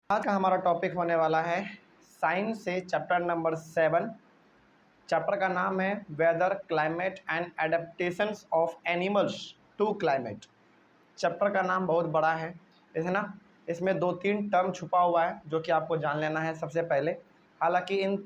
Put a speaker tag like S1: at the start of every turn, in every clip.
S1: आज का हमारा टॉपिक होने वाला है साइंस से चैप्टर नंबर 7। चैप्टर का नाम है weather, climate and adaptations of animals to climate. Chapter का नाम बहुत बड़ा है, है ना। इसमें 2-3 टर्म छुपा हुआ है जो कि आपको जान लेना है सबसे पहले। हालांकि इन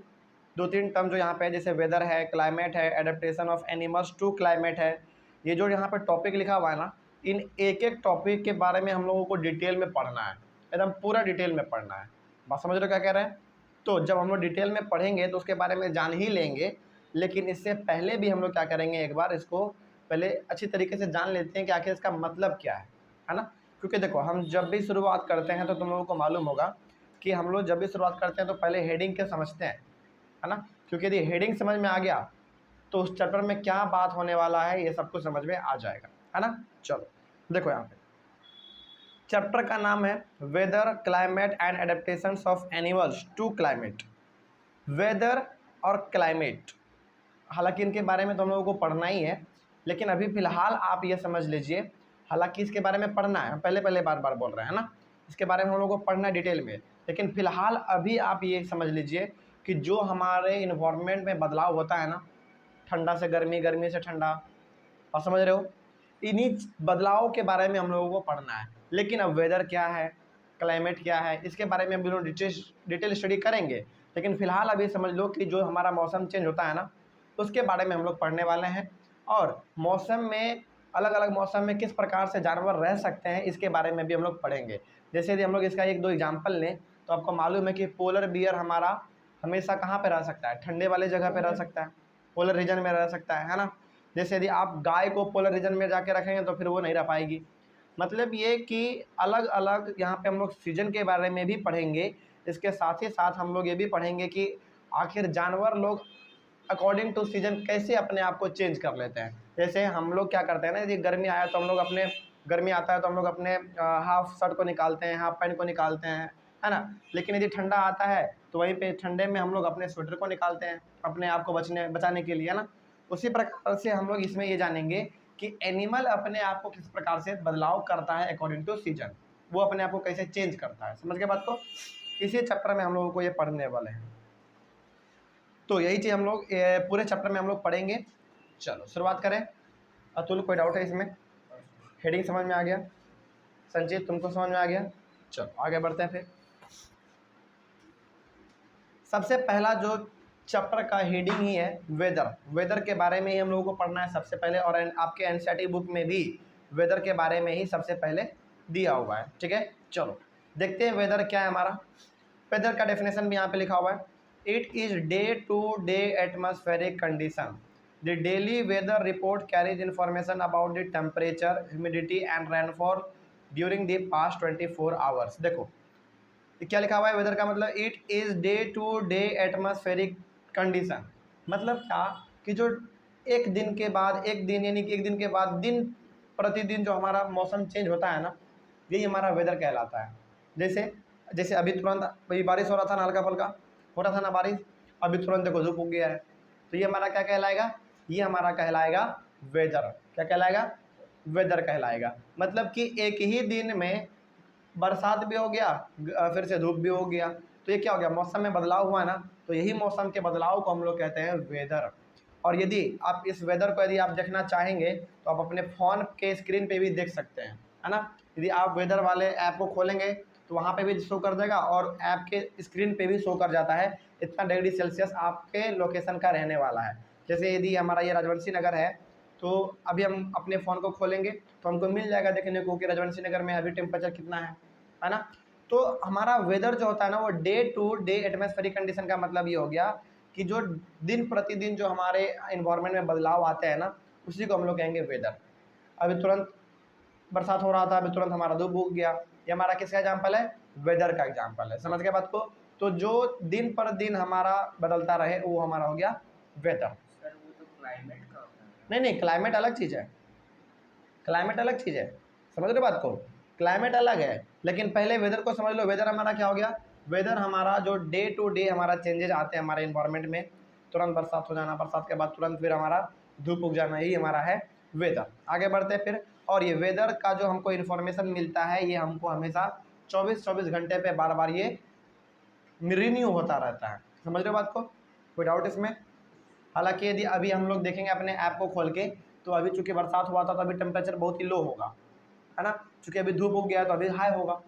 S1: 2-3 टर्म जो यहाँ पे जैसे वेदर है, क्लाइमेट है, adaptation of animals to climate है, ये जो यहाँ पे टॉपिक लिखा हुआ है ना, इन एक एक टॉपिक के बारे में हम लोगों को डिटेल में पढ़ना है, एकदम पूरा डिटेल में पढ़ना है। बात समझ रहे हो क्या कह रहे हैं? तो जब हम लोग डिटेल में पढ़ेंगे तो उसके बारे में जान ही लेंगे, लेकिन इससे पहले भी हम लोग क्या करेंगे, एक बार इसको पहले अच्छी तरीके से जान लेते हैं कि आखिर इसका मतलब क्या है ना। क्योंकि देखो, हम जब भी शुरुआत करते हैं तो तुम लोगों को मालूम होगा कि हम लोग जब भी शुरुआत करते हैं तो पहले हेडिंग के समझते हैं, है ना। क्योंकि यदि हेडिंग समझ में आ गया तो उस चैप्टर में क्या बात होने वाला है ये सब कुछ समझ में आ जाएगा, है ना। चलो देखो, यहाँ पे चैप्टर का नाम है weather, climate and adaptations of animals to climate. Weather और क्लाइमेट, हालांकि इनके बारे में तो हम लोगों को पढ़ना ही है, लेकिन अभी फ़िलहाल आप ये समझ लीजिए, हालांकि इसके बारे में पढ़ना है, पहले पहले बार बार बोल रहे हैं ना, इसके बारे में हम लोगों को पढ़ना है डिटेल में। लेकिन फ़िलहाल अभी आप ये समझ लीजिए कि जो हमारे इन्वायरमेंट में बदलाव होता है ना, ठंडा से गर्मी, गर्मी से ठंडा, और समझ रहे हो, इन्हीं बदलावों के बारे में हम लोगों को पढ़ना है। लेकिन अब वेदर क्या है, क्लाइमेट क्या है, इसके बारे में हम लोग डिटेल स्टडी करेंगे। लेकिन फ़िलहाल अभी समझ लो कि जो हमारा मौसम चेंज होता है ना, उसके बारे में हम लोग पढ़ने वाले हैं। और मौसम में, अलग अलग मौसम में किस प्रकार से जानवर रह सकते हैं, इसके बारे में भी हम लोग पढ़ेंगे। जैसे यदि हम लोग इसका 1-2 एग्जाम्पल लें तो आपको मालूम है कि पोलर बियर हमारा हमेशा कहाँ पर रह सकता है, ठंडे वाले जगह पर रह सकता है, पोलर रीजन में रह सकता है ना। जैसे यदि आप गाय को पोलर रीजन में जाके रखेंगे तो फिर वो नहीं रह पाएगी। मतलब ये कि अलग अलग यहाँ पे हम लोग सीजन के बारे में भी पढ़ेंगे। इसके साथ ही साथ हम लोग ये भी पढ़ेंगे कि आखिर जानवर लोग अकॉर्डिंग टू सीजन कैसे अपने आप को चेंज कर लेते हैं। जैसे हम लोग क्या करते हैं ना, यदि गर्मी आया तो हम लोग अपने, गर्मी आता है तो हम लोग अपने हाफ शर्ट को निकालते हैं, हाफ पैंट को निकालते हैं, है ना। लेकिन यदि ठंडा आता है तो वहीं पे ठंडे में हम लोग अपने स्वेटर को निकालते हैं अपने आप को बचाने के लिए, है ना। उसी प्रकार से हम लोग इसमें ये जानेंगे कि एनिमल अपने आप को किस प्रकार से बदलाव करता है अकॉर्डिंग टू सीजन, वो अपने आप को कैसे चेंज करता है। समझ के बात को, इसी चैप्टर में हम लोगों को ये पढ़ने वाले हैं। तो यही चीज़ हम लोग पूरे चैप्टर में हम लोग पढ़ेंगे। चलो शुरुआत करें। अतुल, कोई डाउट है इसमें? हेडिंग समझ में आ गया? संजीत, तुमको समझ में आ गया? चलो आगे बढ़ते हैं। फिर सबसे पहला जो चैप्टर का हेडिंग ही है वेदर। वेदर के बारे में ही हम लोगों को पढ़ना है सबसे पहले, और आपके एनसीईआरटी बुक में भी वेदर के बारे में ही सबसे पहले दिया हुआ है, ठीक है। चलो देखते हैं वेदर क्या है हमारा। वेदर का डेफिनेशन भी यहाँ पे लिखा हुआ है, it is day to day atmospheric condition. The daily weather report carries information about the temperature, humidity and rainfall during the past 24 hours. देखो क्या लिखा हुआ है वेदर का मतलब, it is day to day atmospheric condition. मतलब क्या कि जो एक दिन के बाद एक दिन, यानी कि एक दिन के बाद दिन प्रतिदिन जो हमारा मौसम चेंज होता है ना, यही हमारा वेदर कहलाता है। जैसे जैसे अभी तुरंत अभी बारिश हो रहा था ना, हल्का फुल्का हो रहा था ना बारिश, अभी तुरंत देखो धूप उग गया है, तो ये हमारा क्या कहलाएगा, ये हमारा कहलाएगा वेदर। क्या कहलाएगा? वेदर कहलाएगा। मतलब कि एक ही दिन में बरसात भी हो गया, फिर से धूप भी हो गया, तो ये क्या हो गया, मौसम में बदलाव हुआ है ना, तो यही मौसम के बदलाव को हम लोग कहते हैं वेदर। और यदि आप इस वेदर को यदि आप देखना चाहेंगे तो आप अपने फ़ोन के स्क्रीन पे भी देख सकते हैं, है ना। यदि आप वेदर वाले ऐप को खोलेंगे तो वहाँ पे भी शो कर देगा, और ऐप के स्क्रीन पे भी शो कर जाता है इतना डिग्री सेल्सियस आपके लोकेशन का रहने वाला है। जैसे यदि हमारा ये राजवंशी नगर है, तो अभी हम अपने फ़ोन को खोलेंगे तो हमको मिल जाएगा देखने को कि राजवंशी नगर में अभी टेम्परेचर कितना है ना। तो हमारा वेदर जो होता है ना, वो day to day atmospheric condition का मतलब ये हो गया कि जो दिन प्रतिदिन जो हमारे इन्वायरमेंट में बदलाव आते हैं ना, उसी को हम लोग कहेंगे वेदर। अभी तुरंत बरसात हो रहा था, अभी तुरंत हमारा धूप उग गया, ये हमारा किसका एग्जाम्पल है? वेदर का एग्जाम्पल है। समझ गए बात को? तो जो दिन पर दिन हमारा बदलता रहे वो हमारा हो गया वेदर।
S2: सर वो तो क्लाइमेट का होता है।
S1: नहीं, क्लाइमेट अलग चीज़ है, क्लाइमेट अलग चीज़ है, समझ रहे बात को। क्लाइमेट अलग है, लेकिन पहले वेदर को समझ लो। वेदर हमारा क्या हो गया? वेदर हमारा जो डे टू डे हमारा चेंजेज आते हैं हमारे इन्वायरमेंट में, तुरंत बरसात हो जाना, बरसात के बाद तुरंत फिर हमारा धूप उग जाना, यही हमारा है वेदर। आगे बढ़ते हैं फिर। और ये वेदर का जो हमको इन्फॉर्मेशन मिलता है ये हमको हमेशा 24-24 घंटे पे बार बार ये रिन्यू होता रहता है। समझ रहे हो बात को, कोई डाउट इसमें? हालांकि यदि अभी हम लोग देखेंगे अपने ऐप को खोल के, तो अभी चूंकि बरसात हुआ था तो अभी टेम्परेचर बहुत ही लो होगा, है ना, चूंकि अभी धूप उग गया है तो अभी हाई होगा।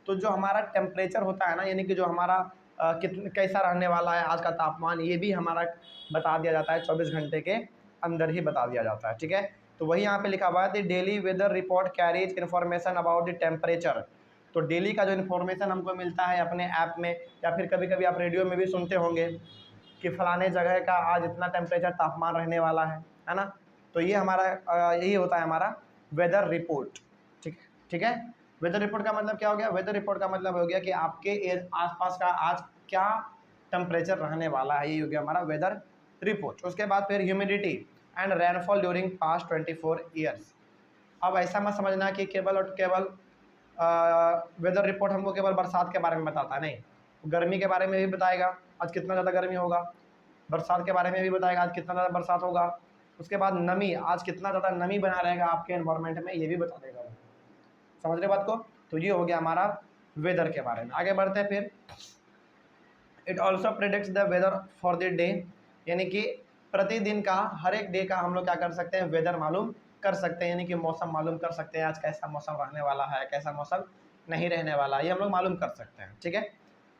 S1: तो जो हमारा टेम्परेचर होता है ना, यानी कि जो हमारा कैसा रहने वाला है आज का तापमान, ये भी हमारा बता दिया जाता है 24 घंटे के अंदर ही बता दिया जाता है। ठीक है, तो वही यहाँ पे लिखा हुआ है, the daily weather report carries information about the temperature. तो डेली का जो इन्फॉर्मेशन हमको मिलता है अपने ऐप में, या फिर कभी कभी आप रेडियो में भी सुनते होंगे कि फलाने जगह का आज इतना टेम्परेचर तापमान रहने वाला है ना। तो ये हमारा यही होता है हमारा वेदर रिपोर्ट। ठीक है, वेदर रिपोर्ट का मतलब क्या हो गया? वेदर रिपोर्ट का मतलब हो गया कि आपके आसपास का आज क्या टेम्परेचर रहने वाला है, ये हो गया हमारा वेदर रिपोर्ट। उसके बाद फिर humidity and rainfall during past 24 years. अब ऐसा मत समझना कि केवल और केवल वेदर रिपोर्ट हमको केवल बरसात के बारे में बताता है, नहीं, गर्मी के बारे में भी बताएगा आज कितना ज़्यादा गर्मी होगा, बरसात के बारे में भी बताएगा आज कितना ज़्यादा बरसात होगा। उसके बाद नमी, आज कितना ज़्यादा नमी बना रहेगा आपके एनवायरनमेंट में, ये भी बता देगा। समझ रहे बात को? तो ये हो गया हमारा वेदर के बारे में। आगे बढ़ते हैं फिर, it also predicts the weather for the day, यानी कि प्रतिदिन का, हर एक डे का हम लोग क्या कर सकते हैं? वेदर मालूम कर सकते हैं, यानी कि मौसम मालूम कर सकते हैं, आज कैसा मौसम रहने वाला है, कैसा मौसम नहीं रहने वाला, ये हम लोग मालूम कर सकते हैं। ठीक है,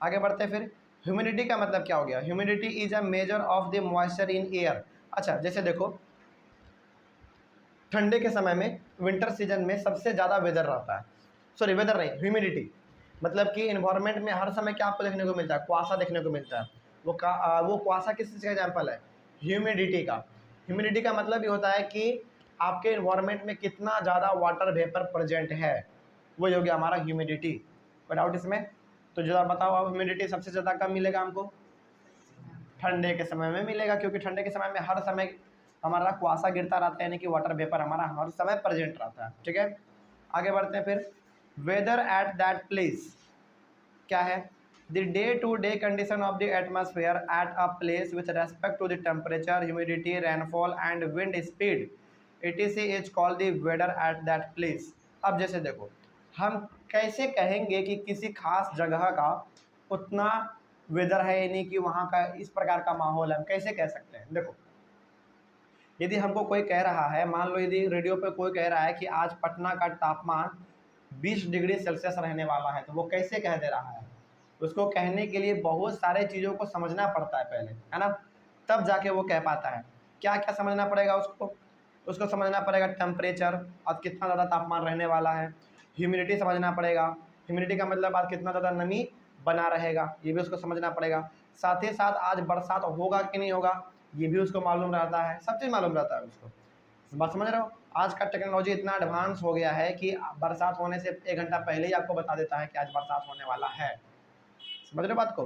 S1: आगे बढ़ते हैं फिर, ह्यूमिडिटी का मतलब क्या हो गया? Humidity is a measure of the moisture in air. अच्छा, जैसे देखो ठंडे के समय में, विंटर सीजन में सबसे ज़्यादा वेदर रहता है, सॉरी वेदर नहीं, ह्यूमिडिटी, मतलब कि इन्वायरमेंट में हर समय क्या आपको देखने को मिलता है? कुआसा देखने को मिलता है। वो कुआसा किस चीज़ का एग्जाम्पल है? ह्यूमिडिटी का। ह्यूमिडिटी का मतलब ये होता है कि आपके इन्वायरमेंट में कितना ज़्यादा वाटर वेपर प्रेजेंट है, वही हो गया हमारा ह्यूमिडिटी। कोई डाउट इसमें? तो जरा बताओ, अब ह्यूमिडिटी सबसे ज़्यादा कब मिलेगा हमको? ठंडे के समय में मिलेगा, क्योंकि ठंडे के समय में हर समय हमारा कुआसा गिरता रहता है, यानी कि वाटर वेपर हमारा हर समय प्रेजेंट रहता है। ठीक है, आगे बढ़ते हैं फिर, वेदर एट दैट प्लेस क्या है? The day to day condition of the atmosphere at a place with respect to the temperature, humidity, rainfall and wind speed, etc is called the weather at that place. अब जैसे देखो, हम कैसे कहेंगे कि किसी खास जगह का उतना वेदर है, यानी कि वहाँ का इस प्रकार का माहौल है, हम कैसे कह सकते हैं? देखो, यदि हमको कोई कह रहा है, मान लो यदि रेडियो पे कोई कह रहा है कि आज पटना का तापमान 20 डिग्री सेल्सियस रहने वाला है, तो वो कैसे कह दे रहा है? उसको कहने के लिए बहुत सारे चीज़ों को समझना पड़ता है पहले, है ना, तब जाके वो कह पाता है। क्या क्या समझना पड़ेगा उसको? उसको समझना पड़ेगा टेम्परेचर, आज कितना ज़्यादा तापमान रहने वाला है, ह्यूमिडिटी समझना पड़ेगा, ह्यूमिडिटी का मतलब आज कितना ज़्यादा नमी बना रहेगा, ये भी उसको समझना पड़ेगा। साथ ही साथ आज बरसात होगा कि नहीं होगा, ये भी उसको मालूम रहता है, सब चीज़ मालूम रहता है उसको। बात समझ रहे हो? आज का टेक्नोलॉजी इतना एडवांस हो गया है कि बरसात होने से 1 घंटा पहले ही आपको बता देता है कि आज बरसात होने वाला है। समझ रहे हो बात को?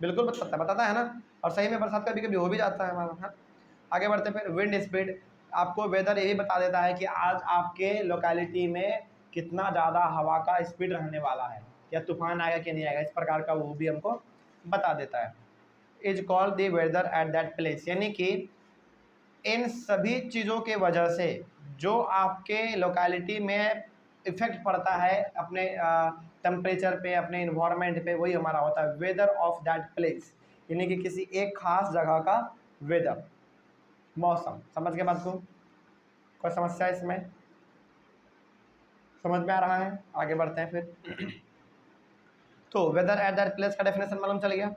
S1: बिल्कुल बताता है ना, और सही में बरसात कभी कभी हो भी जाता है हमारा। हाँ, आगे बढ़ते फिर, विंड स्पीड, आपको वेदर यही बता देता है कि आज आपके लोकेलिटी में कितना ज़्यादा हवा का स्पीड रहने वाला है, या तूफान आएगा कि नहीं आएगा, इस प्रकार का वो भी हमको बता देता है। Is called the weather at that place, यानी कि इन सभी चीज़ों के वजह से जो आपके लोकेलिटी में इफेक्ट पड़ता है अपने टेम्परेचर पे, अपने इन्वायरमेंट पे, वही हमारा होता है वेदर ऑफ दैट प्लेस, यानी कि किसी एक खास जगह का वेदर, मौसम। समझ के बात को? कोई समस्या इसमें? समझ में आ रहा है? आगे बढ़ते हैं फिर। तो वेदर एट दैट प्लेस का डेफिनेशन मालूम चल गया।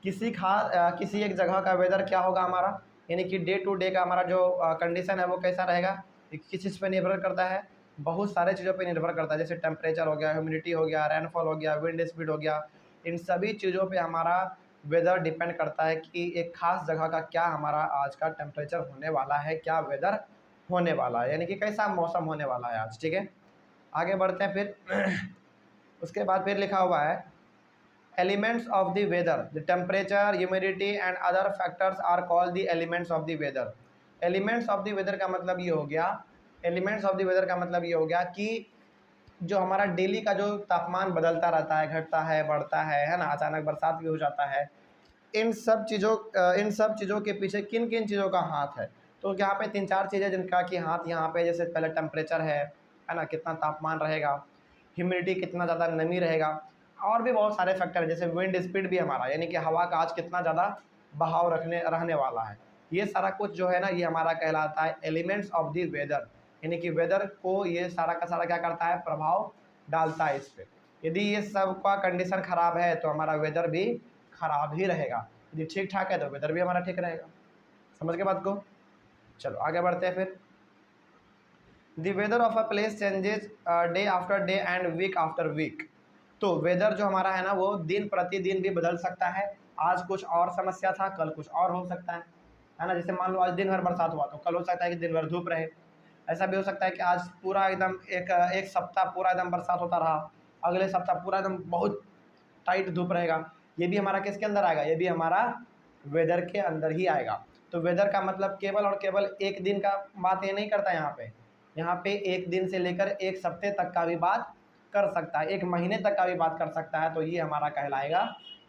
S1: किसी एक जगह का वेदर क्या होगा हमारा, यानी कि डे टू डे का हमारा जो कंडीशन है वो कैसा रहेगा, किस चीज़ पे निर्भर करता है? बहुत सारे चीज़ों पे निर्भर करता है, जैसे टेम्परेचर हो गया, ह्यूमिडिटी हो गया, रेनफॉल हो गया, विंड स्पीड हो गया। इन सभी चीज़ों पे हमारा वेदर डिपेंड करता है कि एक खास जगह का क्या हमारा आज का टेम्परेचर होने वाला है, क्या वेदर होने वाला है, यानी कि कैसा मौसम होने वाला है आज। ठीक है, आगे बढ़ते हैं फिर। उसके बाद फिर लिखा हुआ है, elements of the weather, the temperature, humidity and other factors are called the elements of the weather। elements of the weather का मतलब ये हो गया, elements of the weather का मतलब ये हो गया कि जो हमारा डेली का जो तापमान बदलता रहता है, घटता है, बढ़ता है ना, अचानक बरसात भी हो जाता है, इन सब चीज़ों के पीछे किन किन चीज़ों का हाथ है? तो यहाँ पे 3-4 चीज़ें जिनका कि हाथ यहाँ पे, जैसे पहले टेम्परेचर है ना, कितना तापमान रहेगा, ह्यूमिडिटी कितना ज़्यादा नमी रहेगा, और भी बहुत सारे फैक्टर हैं, जैसे विंड स्पीड भी हमारा, यानी कि हवा का आज कितना ज़्यादा बहाव रहने वाला है। ये सारा कुछ जो है ना, ये हमारा कहलाता है एलिमेंट्स ऑफ द वेदर, यानी कि वेदर को ये सारा का सारा क्या करता है, प्रभाव डालता है इस पर। यदि ये सब का कंडीशन ख़राब है तो हमारा वेदर भी खराब ही रहेगा, यदि ठीक ठाक है तो वेदर भी हमारा ठीक रहेगा। समझ के बात को? चलो आगे बढ़ते हैं फिर। The weather of a place changes day after day and week after week. तो वेदर जो हमारा है ना, वो दिन प्रतिदिन भी बदल सकता है। आज कुछ और समस्या था, कल कुछ और हो सकता है ना। जैसे मान लो आज दिन भर बरसात हुआ तो कल हो सकता है कि दिन भर धूप रहे। ऐसा भी हो सकता है कि आज पूरा एकदम एक सप्ताह पूरा एकदम बरसात होता रहा, अगले सप्ताह पूरा एकदम बहुत टाइट धूप रहेगा। ये भी हमारा किसके अंदर आएगा, ये भी हमारा वेदर के अंदर ही आएगा। तो वेदर का मतलब केवल और केवल एक दिन का बात ये नहीं करता, यहाँ पे एक दिन से लेकर एक सप्ताह तक का भी बात कर सकता है, एक महीने तक का भी बात कर सकता है। तो ये हमारा कहलाएगा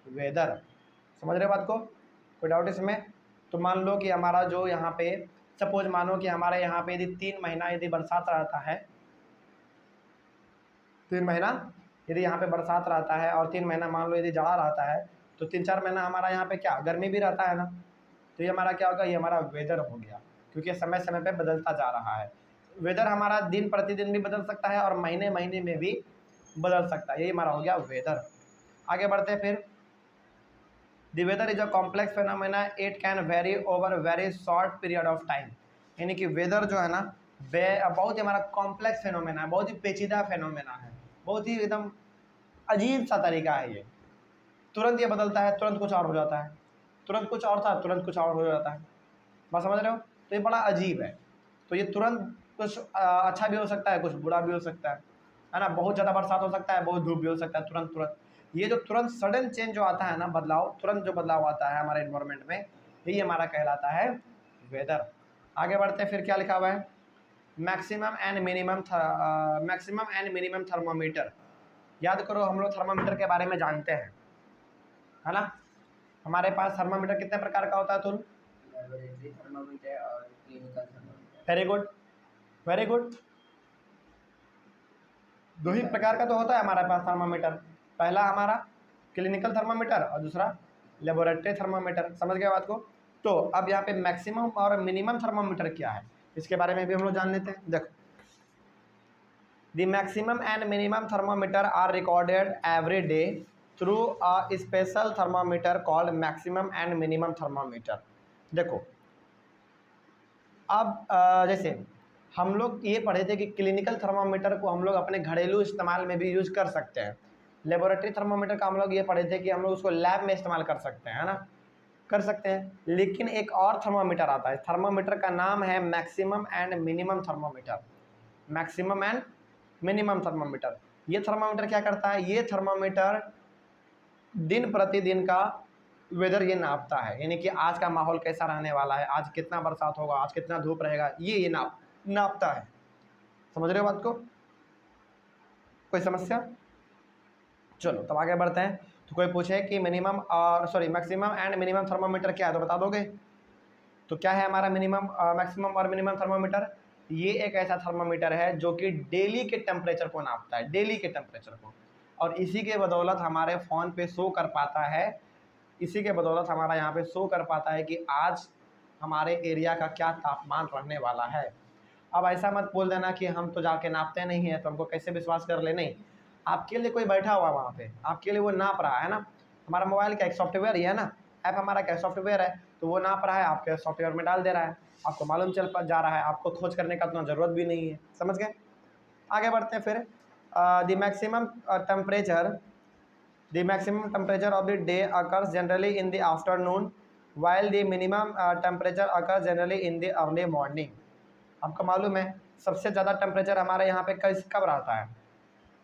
S1: वेदर। समझ रहे बात को? कोई डाउट इसमें? तो मान लो कि हमारा जो यहाँ पे, सपोज मानो कि हमारे यहाँ पे यदि 3 महीना यदि बरसात रहता है, 3 महीना यदि यहाँ पे बरसात रहता है, और 3 महीना मान लो यदि जाड़ा रहता है, तो 3-4 महीना हमारा यहाँ पे क्या गर्मी भी रहता है ना। तो ये हमारा क्या होगा, ये हमारा वेदर हो गया, क्योंकि समय समय पे बदलता जा रहा है। वेदर हमारा दिन प्रतिदिन भी बदल सकता है और महीने महीने में भी बदल सकता है, यही हमारा हो गया वेदर। आगे बढ़ते हैं फिर। The weather is a complex phenomena, it can vary over very short period of time. यानी कि वेदर जो है ना, बहुत ही हमारा कॉम्प्लेक्स फेनोमेना है, बहुत ही पेचीदा फेनोमेना है, बहुत ही एकदम अजीब सा तरीका है ये। तुरंत ये बदलता है, तुरंत कुछ और हो जाता है, तुरंत कुछ और था, तुरंत कुछ और हो जाता है। बात समझ रहे हो? तो ये बड़ा अजीब है। तो ये तुरंत कुछ अच्छा भी हो सकता है, कुछ बुरा भी हो सकता है ना। बहुत ज़्यादा बरसात हो सकता है, बहुत धूप भी हो सकता है, तुरंत तुरंत। ये जो तुरंत सडन चेंज जो आता है ना, बदलाव, तुरंत जो बदलाव आता है हमारे इन्वायरमेंट में, यही हमारा कहलाता है वेदर। आगे बढ़ते हैं फिर। क्या लिखा हुआ है? Maximum and minimum thermometer. याद करो, हम लोग थर्मोमीटर के बारे में जानते हैं, है ना। हमारे पास थर्मोमीटर कितने प्रकार का होता है तुम?
S2: लेबोरेटरी थर्मामीटर और clinical thermometer.
S1: Very good, very good. दो ही प्रकार का तो होता है हमारे पास थर्मामीटर। पहला हमारा क्लिनिकल थर्मामीटर और दूसरा लेबोरेटरी थर्मामीटर। समझ गए बात को? तो अब यहाँ पे मैक्सिमम और मिनिमम थर्मामीटर क्या है, इसके बारे में भी हम लोग जान लेते हैं। देखो, the maximum and minimum thermometer are recorded every day through a special thermometer called maximum and minimum thermometer. देखो, अब जैसे हम लोग ये पढ़े थे कि क्लिनिकल थर्मामीटर को हम लोग अपने घरेलू इस्तेमाल में भी यूज कर सकते हैं। लेबोरेटरी थर्मामीटर का हम लोग ये पढ़े थे कि हम लोग उसको लैब में इस्तेमाल कर सकते हैं, है ना, कर सकते हैं। लेकिन एक और थर्मामीटर आता है, थर्मामीटर का नाम है maximum and minimum thermometer. Maximum and minimum thermometer. ये थर्मामीटर क्या करता है? ये थर्मामीटर दिन प्रतिदिन का वेदर ये नापता है, यानी कि आज का माहौल कैसा रहने वाला है, आज कितना बरसात होगा, आज कितना धूप रहेगा, ये नापता है। समझ रहे हो बात को? कोई समस्या? चलो तब आगे बढ़ते हैं। तो कोई पूछे कि मिनिमम और मैक्सिमम एंड मिनिमम थर्मामीटर क्या है, तो बता दोगे? तो क्या है हमारा मैक्सिमम और मिनिमम थर्मामीटर? ये एक ऐसा थर्मामीटर है जो कि डेली के टेम्परेचर को नापता है, डेली के टेम्परेचर को, और इसी के बदौलत हमारे फ़ोन पे शो कर पाता है, इसी के बदौलत हमारा यहाँ पे शो कर पाता है कि आज हमारे एरिया का क्या तापमान रहने वाला है। अब ऐसा मत बोल देना कि हम तो जाके नापते नहीं हैं तो हमको कैसे विश्वास कर ले। नहीं, आपके लिए कोई बैठा हुआ वहाँ पे, आपके लिए वो नाप रहा है ना। हमारा मोबाइल का एक सॉफ्टवेयर ही है ना, ऐप हमारा क्या सॉफ्टवेयर है, तो वो नाप रहा है, आपके सॉफ्टवेयर में डाल दे रहा है, आपको मालूम चल जा रहा है, आपको खोज करने का उतना ज़रूरत भी नहीं है। समझ गए? आगे बढ़ते हैं फिर। The maximum temperature of the day occurs generally in the afternoon while the minimum temperature occurs generally in the early morning। आपको मालूम है सबसे ज़्यादा टेम्परेचर हमारे यहाँ पे कब रहता है?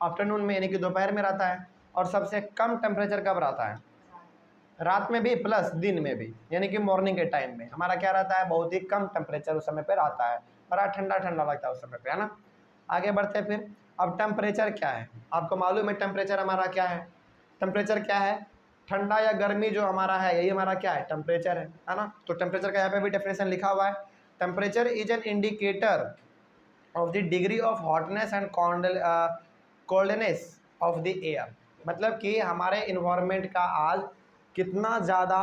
S1: आफ्टरनून में, यानी कि दोपहर में रहता है। और सबसे कम टेम्परेचर कब रहता है? रात में भी प्लस दिन में भी, यानी कि मॉर्निंग के टाइम में हमारा क्या रहता है? बहुत ही कम टेम्परेचर उस समय पे रहता है, बड़ा ठंडा ठंडा लगता है उस समय पे, है ना। आगे बढ़ते हैं फिर। अब टेम्परेचर क्या है? आपको मालूम है टेम्परेचर हमारा क्या है? टेम्परेचर क्या है? ठंडा या गर्मी जो हमारा है, यही हमारा क्या है? टेम्परेचर है ना। तो टेम्परेचर का यहाँ पे भी डेफिनेशन लिखा हुआ है। Temperature is an indicator of the degree of hotness and coldness of the air, मतलब कि हमारे इन्वायरमेंट का आज कितना ज़्यादा,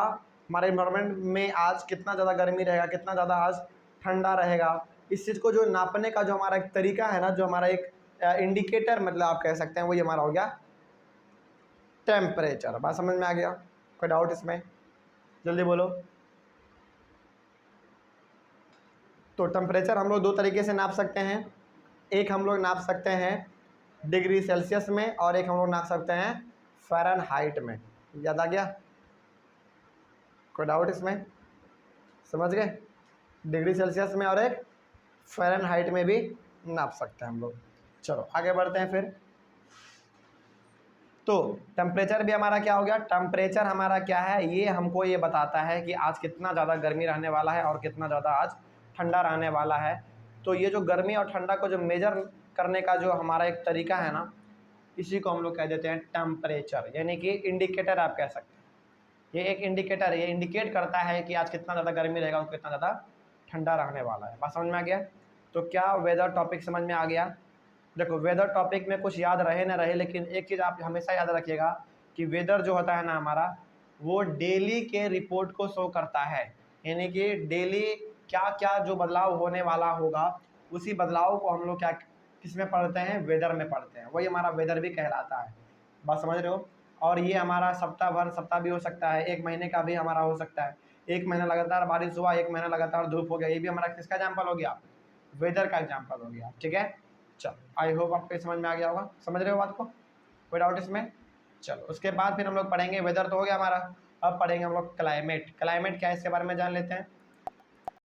S1: हमारे इन्वायरमेंट में आज कितना ज़्यादा गर्मी रहेगा, कितना ज़्यादा आज ठंडा रहेगा, इस चीज़ को जो नापने का जो हमारा एक तरीका है ना, जो हमारा एक इंडिकेटर मतलब आप कह सकते हैं, वही हमारा हो गया टेम्परेचर। बात समझ में आ गया? कोई डाउट इसमें? जल्दी बोलो। तो टेम्परेचर हम लोग दो तरीके से नाप सकते हैं, एक हम लोग नाप सकते हैं डिग्री सेल्सियस में और एक हम लोग नाप सकते हैं फ़ारेनहाइट में। याद आ गया? कोई डाउट इसमें? समझ गए? डिग्री सेल्सियस में और एक फ़ारेनहाइट में भी नाप सकते हैं हम लोग। चलो आगे बढ़ते हैं फिर। तो टेम्परेचर भी हमारा क्या हो गया? टेम्परेचर हमारा क्या है? ये हमको ये बताता है कि आज कितना ज़्यादा गर्मी रहने वाला है और कितना ज़्यादा आज ठंडा रहने वाला है। तो ये जो गर्मी और ठंडा को जो मेजर करने का जो हमारा एक तरीका है ना, इसी को हम लोग कह देते हैं टेम्परेचर, यानी कि इंडिकेटर आप कह सकते हैं। ये एक इंडिकेटर है, ये इंडिकेट करता है कि आज कितना ज़्यादा गर्मी रहेगा और कितना ज़्यादा ठंडा रहने वाला है। बात समझ में आ गया? तो क्या वेदर टॉपिक समझ में आ गया? देखो वेदर टॉपिक में कुछ याद रहे ना रहे, लेकिन एक चीज़ आप हमेशा याद रखिएगा कि वेदर जो होता है ना हमारा, वो डेली के रिपोर्ट को शो करता है, यानी कि डेली क्या क्या जो बदलाव होने वाला होगा, उसी बदलाव को हम लोग क्या किस में पढ़ते हैं? वेदर में पढ़ते हैं। वही हमारा वेदर भी कहलाता है। बात समझ रहे हो? और ये हमारा सप्ताह भर सप्ताह भी हो सकता है, एक महीने का भी हमारा हो सकता है। एक महीना लगातार बारिश हुआ, एक महीना लगातार धूप हो गया, ये भी हमारा किसका एग्जाम्पल हो गया? वेदर का एग्जाम्पल हो गया। ठीक है, चलो आई होप आपको समझ में आ गया होगा। समझ रहे हो बात को? कोई डाउट इसमें? चलो उसके बाद फिर हम लोग पढ़ेंगे, वेदर तो हो गया हमारा, अब पढ़ेंगे हम लोग क्लाइमेट। क्लाइमेट क्या है इसके बारे में जान लेते हैं।